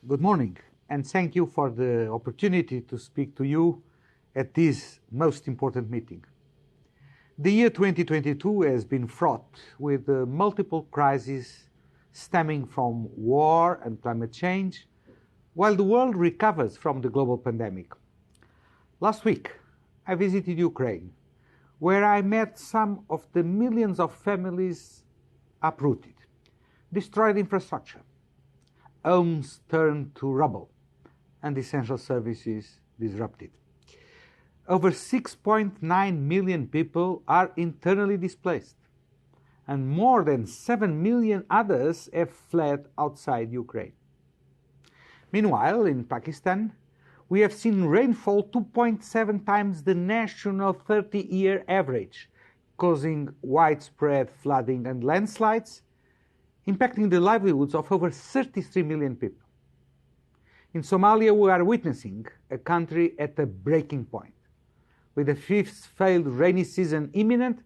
Good morning, and thank you for the opportunity to speak to you at this most important meeting. The year 2022 has been fraught with multiple crises stemming from war and climate change, while the world recovers from the global pandemic. Last week, I visited Ukraine, where I met some of the millions of families uprooted, destroyed infrastructure, homes turned to rubble, and essential services disrupted. Over 6.9 million people are internally displaced, and more than 7 million others have fled outside Ukraine. Meanwhile, in Pakistan, we have seen rainfall 2.7 times the national 30-year average, causing widespread flooding and landslides, impacting the livelihoods of over 33 million people. In Somalia, we are witnessing a country at a breaking point. With the fifth failed rainy season imminent,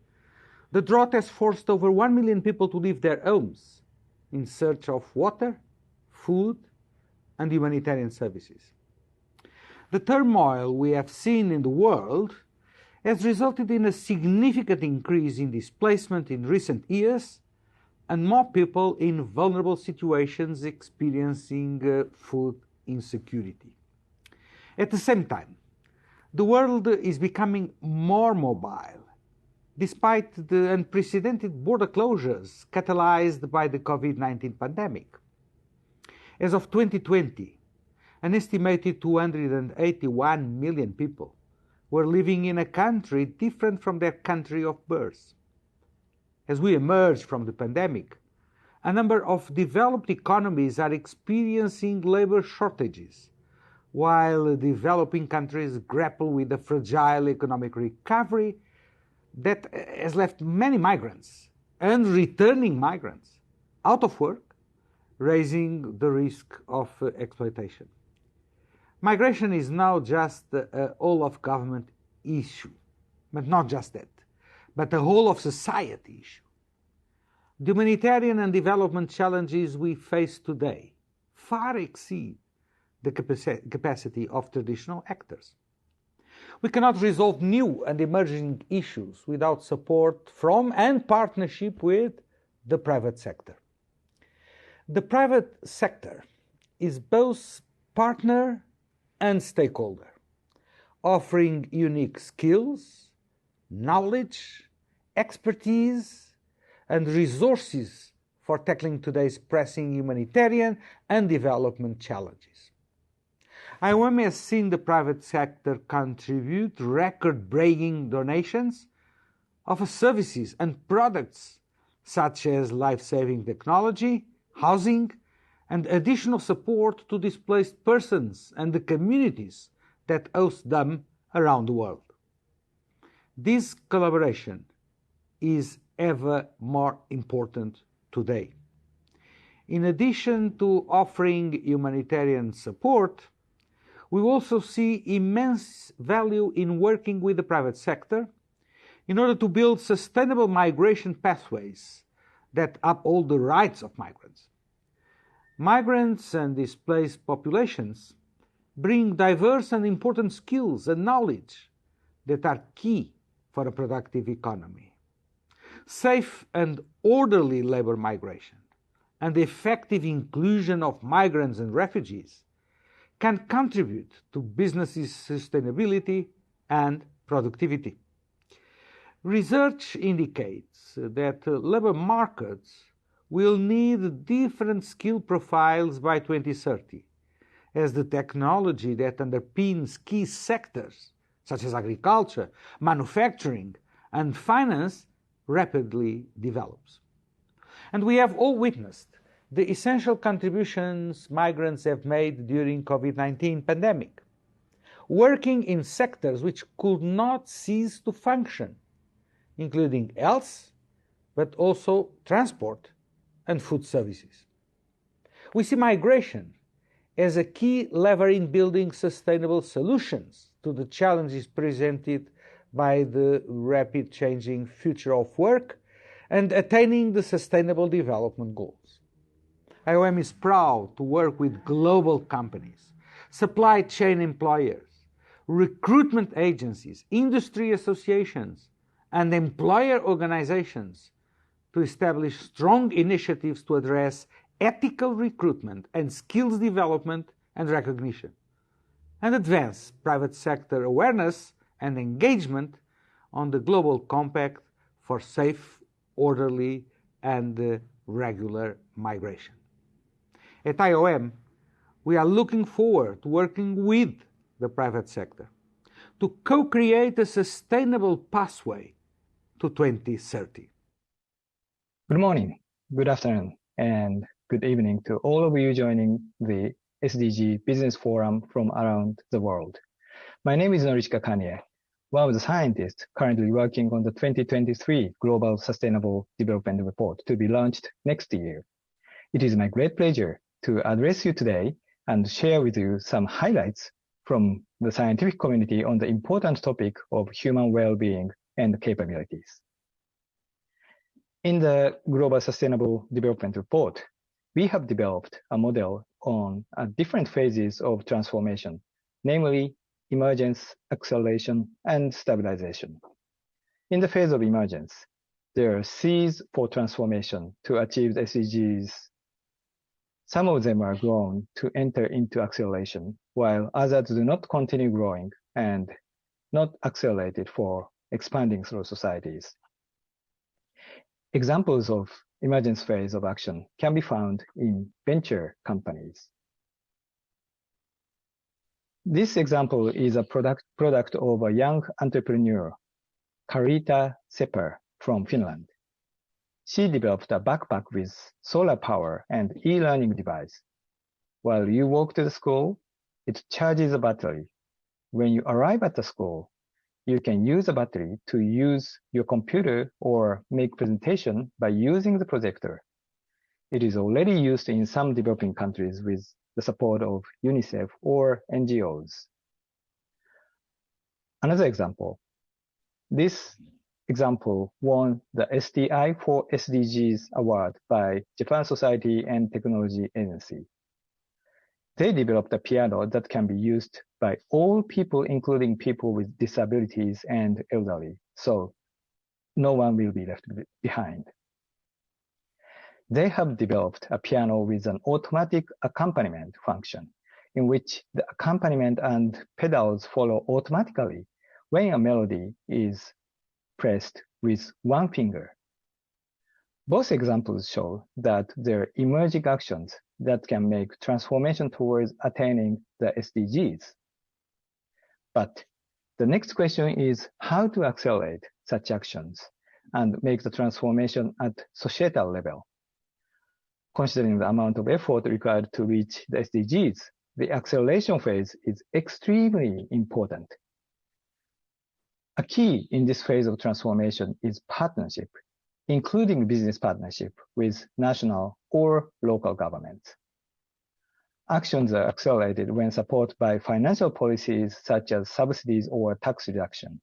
the drought has forced over 1 million people to leave their homes in search of water, food, and humanitarian services. The turmoil we have seen in the world has resulted in a significant increase in displacement in recent years, and more people in vulnerable situations experiencing food insecurity. At the same time, the world is becoming more mobile, despite the unprecedented border closures catalyzed by the COVID-19 pandemic. As of 2020, an estimated 281 million people were living in a country different from their country of birth. As we emerge from the pandemic, a number of developed economies are experiencing labor shortages, while developing countries grapple with a fragile economic recovery that has left many migrants and returning migrants out of work, raising the risk of exploitation. Migration is now just a whole-of-government issue, but not just that, but a whole-of-society issue. The humanitarian and development challenges we face today far exceed the capacity of traditional actors. We cannot resolve new and emerging issues without support from and partnership with the private sector. The private sector is both partner and stakeholder, offering unique skills, knowledge, expertise, and resources for tackling today's pressing humanitarian and development challenges. IOM has seen the private sector contribute record-breaking donations of services and products such as life-saving technology, housing, and additional support to displaced persons and the communities that host them around the world. This collaboration is ever more important today. In addition to offering humanitarian support, we also see immense value in working with the private sector in order to build sustainable migration pathways that uphold the rights of migrants. Migrants and displaced populations bring diverse and important skills and knowledge that are key for a productive economy. Safe and orderly labor migration and the effective inclusion of migrants and refugees can contribute to businesses' sustainability and productivity. Research indicates that labor markets will need different skill profiles by 2030, as the technology that underpins key sectors such as agriculture, manufacturing, and finance rapidly develops. And we have all witnessed the essential contributions migrants have made during COVID-19 pandemic, working in sectors which could not cease to function, including health, but also transport and food services. We see migration as a key lever in building sustainable solutions to the challenges presented by the rapid changing future of work and attaining the Sustainable Development Goals. IOM is proud to work with global companies, supply chain employers, recruitment agencies, industry associations, and employer organizations to establish strong initiatives to address ethical recruitment and skills development and recognition, and advance private sector awareness and engagement on the Global Compact for safe, orderly, and regular migration. At IOM, we are looking forward to working with the private sector to co-create a sustainable pathway to 2030. Good morning, good afternoon, and good evening to all of you joining the SDG Business Forum from around the world. My name is Norishika Kanye, one of the scientists currently working on the 2023 Global Sustainable Development Report to be launched next year. It is my great pleasure to address you today and share with you some highlights from the scientific community on the important topic of human well-being and capabilities. In the Global Sustainable Development Report, we have developed a model on different phases of transformation, namely emergence, acceleration, and stabilization. In the phase of emergence, there are C's for transformation to achieve the SDGs. Some of them are grown to enter into acceleration, while others do not continue growing and not accelerated for expanding through societies. Examples of emergence phase of action can be found in venture companies. This example is a product of a young entrepreneur, Karita Sepper from Finland. She developed a backpack with solar power and e-learning device. While you walk to the school, it charges a battery. When you arrive at the school, you can use a battery to use your computer or make presentation by using the projector. It is already used in some developing countries with the support of UNICEF or NGOs. Another example. This example won the STI for SDGs award by Japan Society and Technology Agency. They developed a piano that can be used by all people, including people with disabilities and elderly, so no one will be left behind. They have developed a piano with an automatic accompaniment function, in which the accompaniment and pedals follow automatically when a melody is pressed with one finger. Both examples show that there are emerging actions that can make transformation towards attaining the SDGs. But the next question is how to accelerate such actions and make the transformation at societal level. Considering the amount of effort required to reach the SDGs, the acceleration phase is extremely important. A key in this phase of transformation is partnership, including business partnership with national or local governments. Actions are accelerated when supported by financial policies such as subsidies or tax reduction.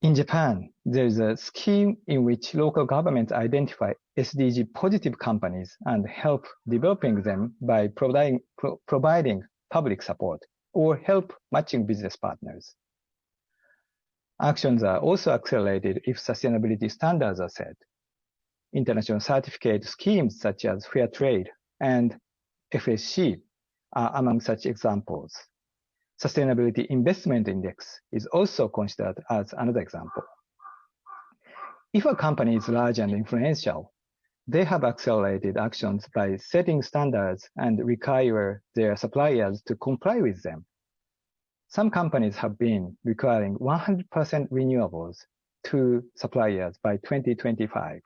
In Japan, there is a scheme in which local governments identify SDG positive companies and help developing them by providing public support or help matching business partners. Actions are also accelerated if sustainability standards are set. International certificate schemes such as Fair Trade and FSC are among such examples. Sustainability Investment Index is also considered as another example. If a company is large and influential, they have accelerated actions by setting standards and require their suppliers to comply with them. Some companies have been requiring 100% renewables to suppliers by 2025.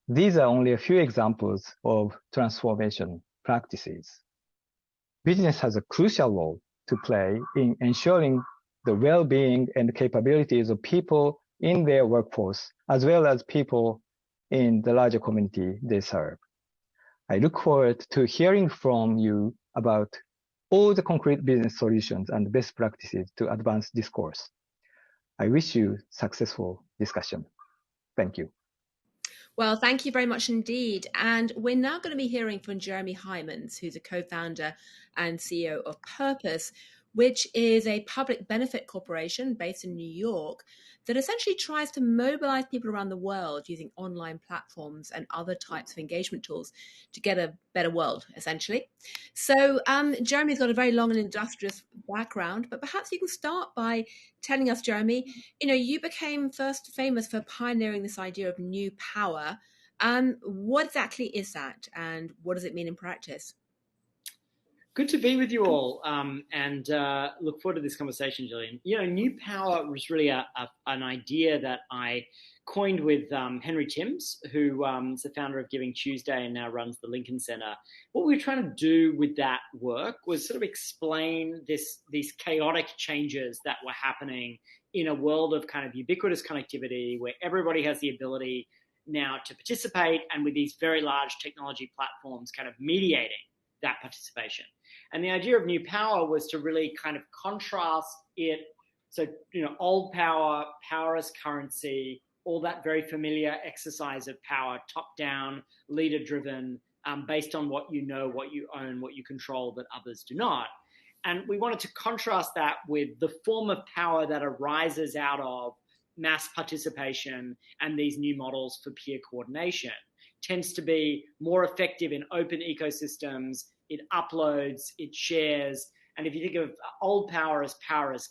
These are only a few examples of transformation practices. Business has a crucial role to play in ensuring the well-being and capabilities of people in their workforce, as well as people in the larger community they serve. I look forward to hearing from you about all the concrete business solutions and best practices to advance this course. I wish you successful discussion. Thank you. Well, thank you very much indeed. And we're now going to be hearing from Jeremy Hymans, who's a co-founder and CEO of Purpose, which is a public benefit corporation based in New York that essentially tries to mobilize people around the world using online platforms and other types of engagement tools to get a better world, essentially. So Jeremy's got a very long and industrious background, but perhaps you can start by telling us, Jeremy, you became first famous for pioneering this idea of new power. What exactly is that, and what does it mean in practice? Good to be with you all, and look forward to this conversation, Gillian. New power was really an idea that I coined with Henry Timms, who is the founder of Giving Tuesday and now runs the Lincoln Center. What we were trying to do with that work was sort of explain these chaotic changes that were happening in a world of kind of ubiquitous connectivity, where everybody has the ability now to participate, and with these very large technology platforms kind of mediating that participation. And the idea of new power was to really kind of contrast it. So, old power, power as currency, all that very familiar exercise of power, top down, leader driven, based on what you know, what you own, what you control that others do not. And we wanted to contrast that with the form of power that arises out of mass participation and these new models for peer coordination. Tends to be more effective in open ecosystems. It uploads, it shares. And if you think of old power as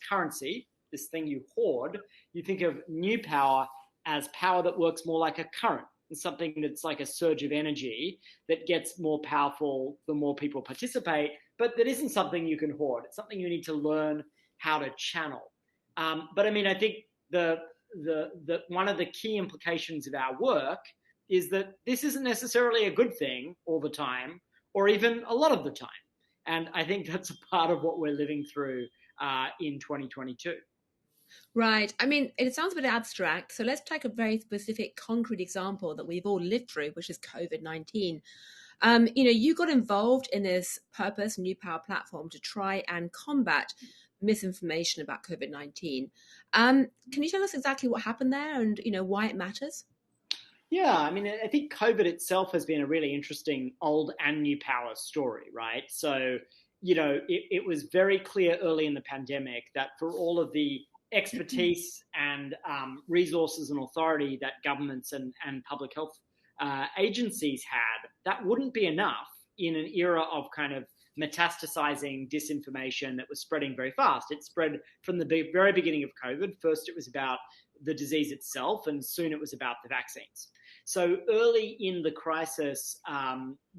currency, this thing you hoard, you think of new power as power that works more like a current, and something that's like a surge of energy that gets more powerful the more people participate, but that isn't something you can hoard. It's something you need to learn how to channel. But I mean, I think the one of the key implications of our work is that this isn't necessarily a good thing all the time, or even a lot of the time. And I think that's a part of what we're living through in 2022. Right. I mean, it sounds a bit abstract. So let's take a very specific, concrete example that we've all lived through, which is COVID-19. You got involved in this Purpose New Power platform to try and combat misinformation about COVID-19. Can you tell us exactly what happened there and, why it matters? Yeah, I mean, I think COVID itself has been a really interesting old and new power story, right? So, it was very clear early in the pandemic that for all of the expertise and resources and authority that governments and public health agencies had, that wouldn't be enough in an era of kind of metastasizing disinformation that was spreading very fast. It spread from the very beginning of COVID. First, it was about the disease itself, and soon it was about the vaccines. So early in the crisis,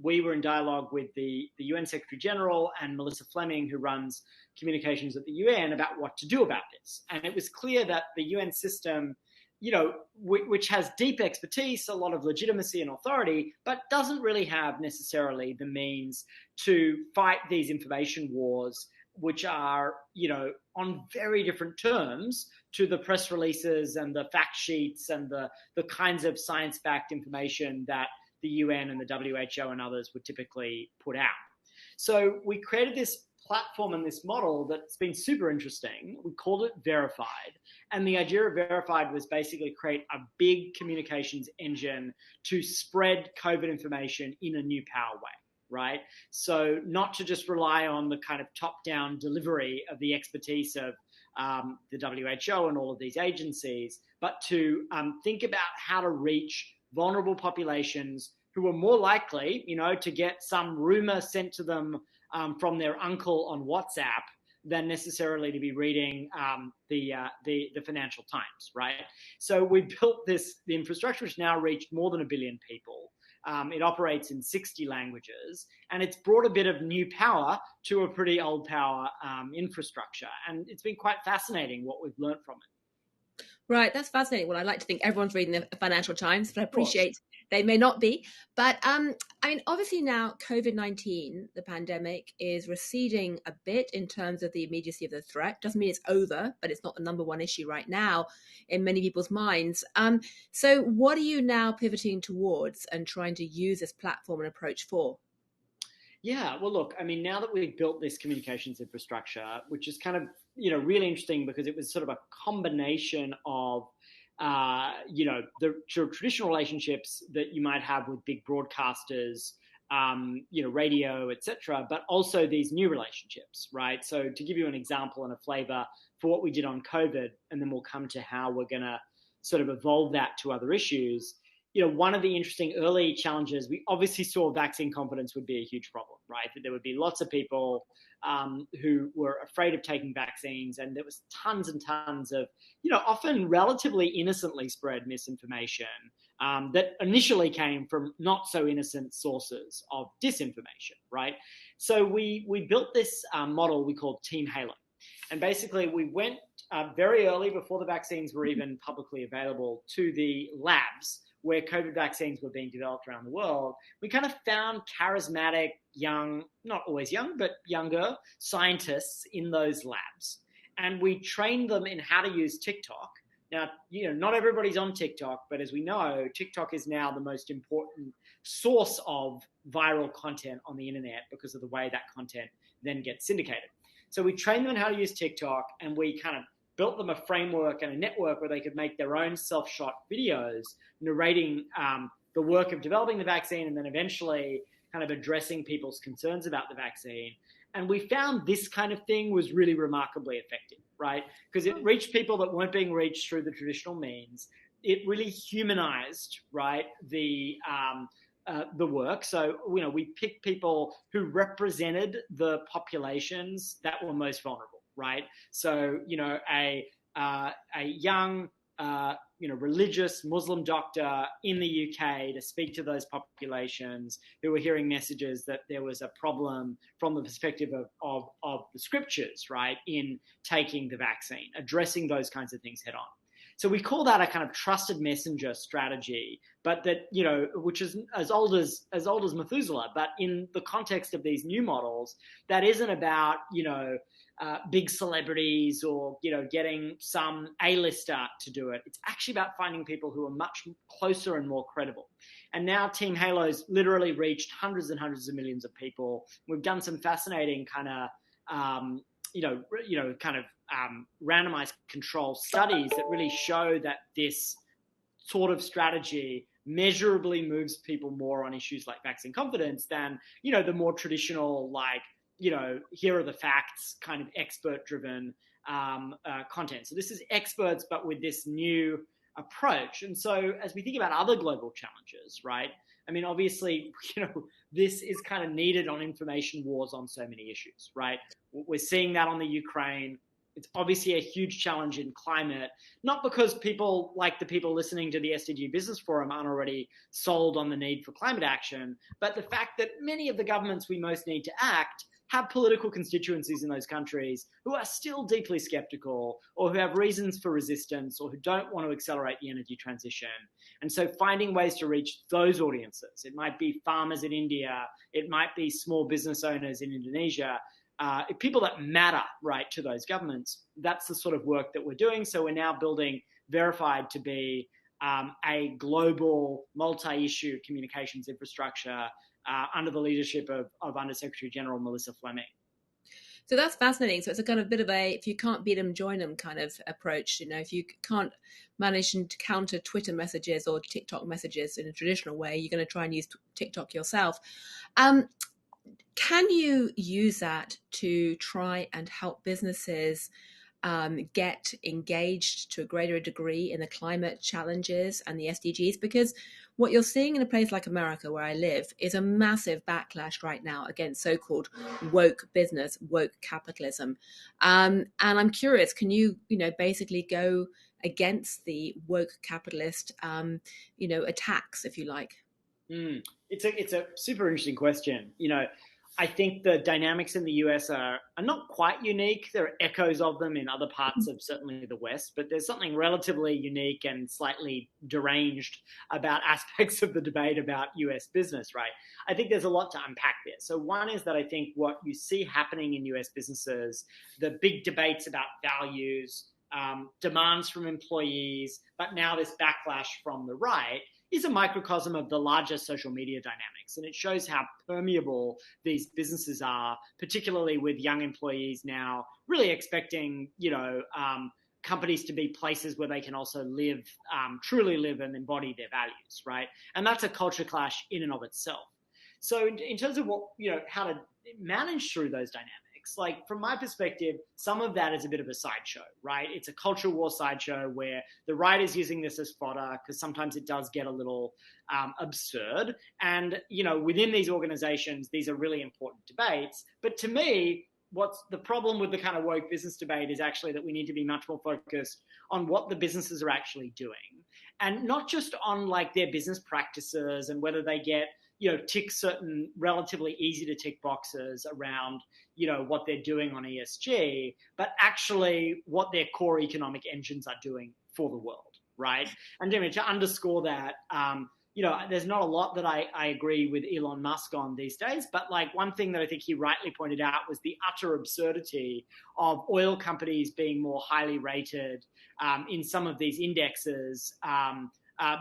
we were in dialogue with the UN Secretary General and Melissa Fleming, who runs communications at the UN, about what to do about this. And it was clear that the UN system, which has deep expertise, a lot of legitimacy and authority, but doesn't really have necessarily the means to fight these information wars, which are, on very different terms to the press releases and the fact sheets and the kinds of science-backed information that the UN and the WHO and others would typically put out. So we created this platform and this model that's been super interesting. We called it Verified. And the idea of Verified was basically create a big communications engine to spread COVID information in a new power way. Right? So not to just rely on the kind of top-down delivery of the expertise of the WHO and all of these agencies, but to think about how to reach vulnerable populations who are more likely, to get some rumor sent to them from their uncle on WhatsApp than necessarily to be reading the Financial Times, right? So we built the infrastructure, which now reached more than 1 billion people. It operates in 60 languages, and it's brought a bit of new power to a pretty old power infrastructure. And it's been quite fascinating what we've learned from it. Right, that's fascinating. Well, I like to think everyone's reading the Financial Times, but I appreciate they may not be. But obviously now COVID-19, the pandemic, is receding a bit in terms of the immediacy of the threat. Doesn't mean it's over, but it's not the number one issue right now in many people's minds. So what are you now pivoting towards and trying to use this platform and approach for? Yeah, well, look, I mean, now that we've built this communications infrastructure, which is kind of, really interesting because it was sort of a combination of the traditional relationships that you might have with big broadcasters, radio, etc., but also these new relationships, right? So to give you an example and a flavor for what we did on COVID, and then we'll come to how we're going to sort of evolve that to other issues. One of the interesting early challenges, we obviously saw vaccine confidence would be a huge problem, right? That there would be lots of people who were afraid of taking vaccines, and there was tons and tons of, often relatively innocently spread misinformation that initially came from not so innocent sources of disinformation, right? So we built this model we called Team Halo. And basically we went very early, before the vaccines were even publicly available, to the labs where COVID vaccines were being developed around the world. We kind of found charismatic, young, not always young, but younger scientists in those labs. And we trained them in how to use TikTok. Now, not everybody's on TikTok, but as we know, TikTok is now the most important source of viral content on the internet because of the way that content then gets syndicated. So we trained them on how to use TikTok, and we kind of built them a framework and a network where they could make their own self-shot videos narrating the work of developing the vaccine and then eventually kind of addressing people's concerns about the vaccine. And we found this kind of thing was really remarkably effective, right? Because it reached people that weren't being reached through the traditional means. It really humanized, right, the work. So, we picked people who represented the populations that were most vulnerable, right? So, a young, religious Muslim doctor in the UK to speak to those populations who were hearing messages that there was a problem from the perspective of the scriptures, right, in taking the vaccine, addressing those kinds of things head on. So we call that a kind of trusted messenger strategy, but that, which is as old as Methuselah, but in the context of these new models, that isn't about, big celebrities or, getting some A-lister to do it. It's actually about finding people who are much closer and more credible. And now Team Halo's literally reached hundreds and hundreds of millions of people. We've done some fascinating kind of, randomized control studies that really show that this sort of strategy measurably moves people more on issues like vaccine confidence than, the more traditional, like, here are the facts kind of expert-driven content. So this is experts, but with this new approach. And so as we think about other global challenges, right, I mean, obviously, this is kind of needed on information wars on so many issues, right? We're seeing that on the Ukraine. It's obviously a huge challenge in climate, not because people like the people listening to the SDG Business Forum aren't already sold on the need for climate action, but the fact that many of the governments we most need to act have political constituencies in those countries who are still deeply skeptical or who have reasons for resistance or who don't want to accelerate the energy transition. And so finding ways to reach those audiences, it might be farmers in India, it might be small business owners in Indonesia, people that matter, right, to those governments. That's the sort of work that we're doing. So we're now building Verified to be a global multi-issue communications infrastructure under the leadership of Undersecretary General Melissa Fleming. So that's fascinating. So it's a kind of bit of a, if you can't beat them, join them kind of approach. If you can't manage to counter Twitter messages or TikTok messages in a traditional way, you're going to try and use TikTok yourself. Can you use that to try and help businesses get engaged to a greater degree in the climate challenges and the SDGs? Because what you're seeing in a place like America, where I live, is a massive backlash right now against so-called woke business, woke capitalism. And I'm curious, can you, basically go against the woke capitalist, attacks, if you like? It's a super interesting question. I think the dynamics in the US are not quite unique. There are echoes of them in other parts of certainly the West, but there's something relatively unique and slightly deranged about aspects of the debate about US business, right? I think there's a lot to unpack there. So one is that I think what you see happening in US businesses, the big debates about values, demands from employees, but now this backlash from the right, is a microcosm of the larger social media dynamics. And it shows how permeable these businesses are, particularly with young employees now really expecting, companies to be places where they can also live, truly live and embody their values, right? And that's a culture clash in and of itself. So in terms of what, how to manage through those dynamics, like from my perspective, some of that is a bit of a sideshow, right? It's a culture war sideshow where the right is using this as fodder because sometimes it does get a little absurd. And, within these organizations, these are really important debates. But to me, what's the problem with the kind of woke business debate is actually that we need to be much more focused on what the businesses are actually doing, and not just on like their business practices and whether they get, tick certain relatively easy to tick boxes around, what they're doing on ESG, but actually what their core economic engines are doing for the world, right? And to underscore that, there's not a lot that I agree with Elon Musk on these days, but like one thing that I think he rightly pointed out was the utter absurdity of oil companies being more highly rated in some of these indexes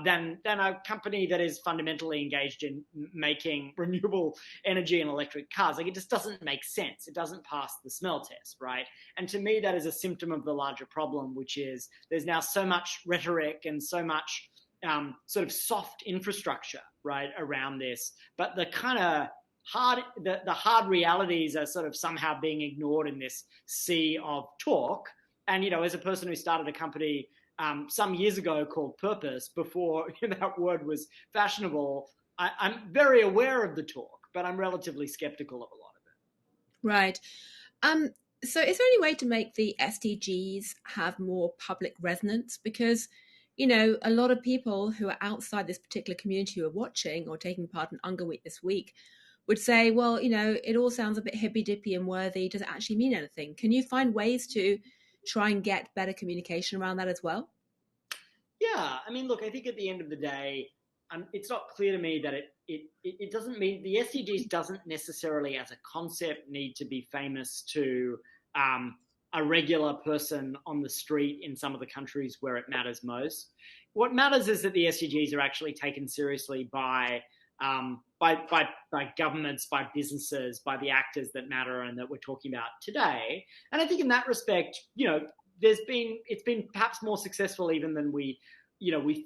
than a company that is fundamentally engaged in making renewable energy and electric cars. Like, it just doesn't make sense. It doesn't pass the smell test, right? And to me, that is a symptom of the larger problem, which is there's now so much rhetoric and so much sort of soft infrastructure, right, around this, but the kind of the hard realities are sort of somehow being ignored in this sea of talk. And, as a person who started a company some years ago called Purpose, before that word was fashionable, I'm very aware of the talk, but I'm relatively skeptical of a lot of it. Right. So is there any way to make the SDGs have more public resonance? Because, a lot of people who are outside this particular community who are watching or taking part in Unger Week this week would say, well, it all sounds a bit hippy-dippy and worthy. Does it actually mean anything? Can you find ways to try and get better communication around that as well? Yeah, I mean, look, I think at the end of the day, it's not clear to me that it doesn't mean the SDGs doesn't necessarily as a concept need to be famous to a regular person on the street in some of the countries where it matters most. What matters is that the SDGs are actually taken seriously by governments, by businesses, by the actors that matter and that we're talking about today. And I think in that respect, it's been perhaps more successful even than we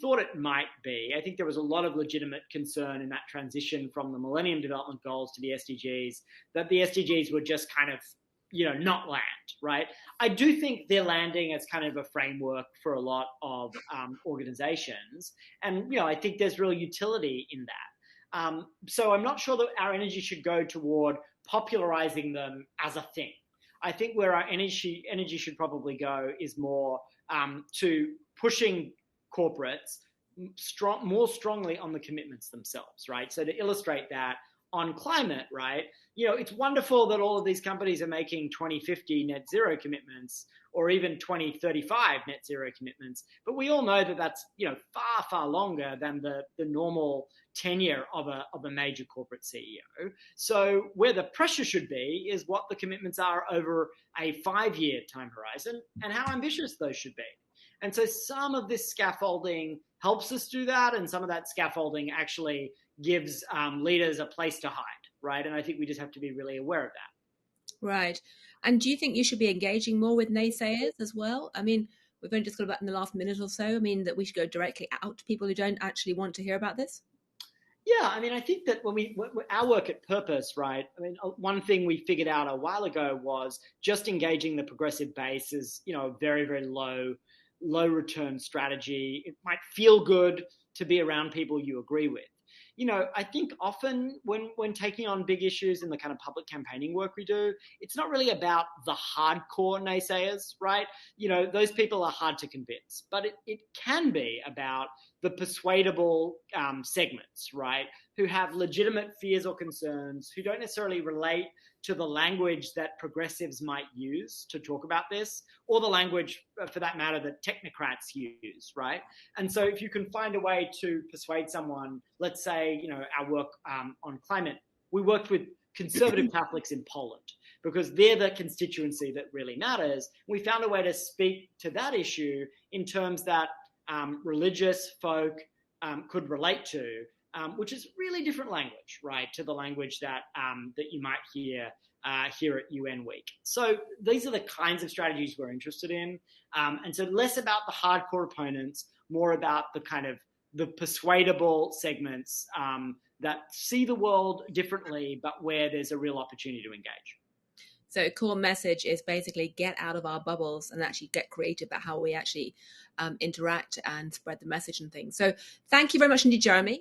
thought it might be. I think there was a lot of legitimate concern in that transition from the Millennium Development Goals to the SDGs, that the SDGs would just kind of, not land, right? I do think they're landing as kind of a framework for a lot of organizations. And, I think there's real utility in that. So I'm not sure that our energy should go toward popularizing them as a thing. I think where our energy should probably go is more to pushing corporates more strongly on the commitments themselves, right? So to illustrate that, on climate, right, it's wonderful that all of these companies are making 2050 net zero commitments or even 2035 net zero commitments, but we all know that that's far, far longer than the normal tenure of a major corporate CEO. So where the pressure should be is what the commitments are over a 5-year time horizon and how ambitious those should be. And so some of this scaffolding helps us do that, and some of that scaffolding actually gives leaders a place to hide, right? And I think we just have to be really aware of that. Right. And do you think you should be engaging more with naysayers as well? I mean, we've only just got about in the last minute or so. I mean, that we should go directly out to people who don't actually want to hear about this? Yeah, I mean, I think that when our work at Purpose, right, I mean, one thing we figured out a while ago was just engaging the progressive base is, a very, very low return strategy. It might feel good to be around people you agree with. I think often when taking on big issues in the kind of public campaigning work we do, it's not really about the hardcore naysayers, right? Those people are hard to convince, but it can be about the persuadable segments, right? Who have legitimate fears or concerns, who don't necessarily relate to the language that progressives might use to talk about this, or the language, for that matter, that technocrats use, right? And so if you can find a way to persuade someone, let's say, our work on climate, we worked with conservative Catholics in Poland because they're the constituency that really matters. We found a way to speak to that issue in terms that religious folk could relate to, which is really different language, right, to the language that that you might hear here at UN Week. So these are the kinds of strategies we're interested in, and so less about the hardcore opponents, more about the kind of the persuadable segments that see the world differently, but where there's a real opportunity to engage. So a core message is basically get out of our bubbles and actually get creative about how we actually interact and spread the message and things. So thank you very much indeed, Jeremy.